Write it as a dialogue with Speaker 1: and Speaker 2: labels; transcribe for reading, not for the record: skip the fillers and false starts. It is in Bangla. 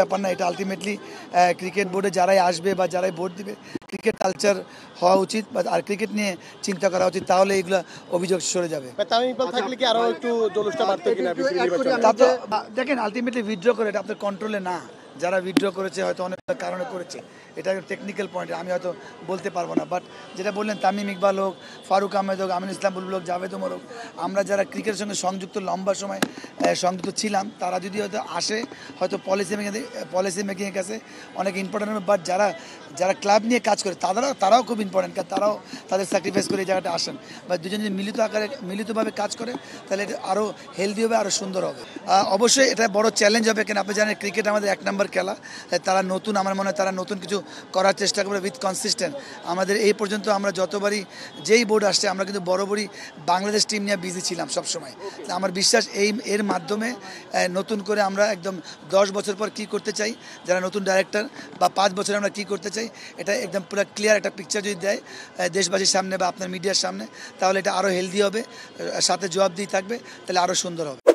Speaker 1: ব্যাপার না, এটা আলটিমেটলি ক্রিকেট বোর্ডে যারাই আসবে বা যারাই ভোট দিবে ক্রিকেট কালচার হওয়া উচিত আর ক্রিকেট নিয়ে চিন্তা করা উচিত, তাহলে এগুলো অভিযোগ সরে যাবে। দেখেন আলটিমেটলি উইথড্র করে এটা আপনার কন্ট্রোলে না, যারা উইথড্র করেছে হয়তো অনেক কারণে করেছে, এটা টেকনিক্যাল পয়েন্ট আমি হয়তো বলতে পারবো না। বাট যেটা বললেন তামিম ইকবাল হোক, ফারুক আহমেদ হোক, আমিনুল ইসলাম বুলবুল হোক, জাভেদ ওমর হোক, আমরা যারা ক্রিকেটের সঙ্গে সংযুক্ত লম্বা সময় সংযুক্ত ছিলাম, তারা যদি হয়তো আসে হয়তো পলিসি মেকিংয়ের কাছে অনেক ইম্পর্টেন্ট হবে। বাট যারা ক্লাব নিয়ে কাজ করে তারাও খুব ইম্পর্টেন্ট, কারণ তারাও তাদের স্যাক্রিফাইস করে এই জায়গাটা আসেন। বা দুজন যদি মিলিতভাবে কাজ করে তাহলে এটা আরও হেলদি হবে, আরও সুন্দর হবে। অবশ্যই এটা বড় চ্যালেঞ্জ হবে, কেন আপনি জানেন ক্রিকেট আমাদের 1 নম্বর খেলা, তারা নতুন, আমার মনে হয় তারা নতুন কিছু করার চেষ্টা করবে উইথ কনসিস্টেন্ট। আমাদের এই পর্যন্ত আমরা যতবারই যেই বোর্ড আসছে আমরা কিন্তু বরাবরই বাংলাদেশ টিম নিয়ে বিজি ছিলাম সবসময়। আমার বিশ্বাস এর মাধ্যমে নতুন করে আমরা একদম 10 বছর পর কী করতে চাই, যারা নতুন ডাইরেক্টর, বা 5 বছরে আমরা কী করতে চাই, এটা একদম পুরো ক্লিয়ার একটা পিকচার যদি দেয় দেশবাসীর সামনে বা আপনার মিডিয়ার সামনে, তাহলে এটা আরও হেলদি হবে, সাথে জবাবদিহি থাকবে, তাহলে আরও সুন্দর হবে।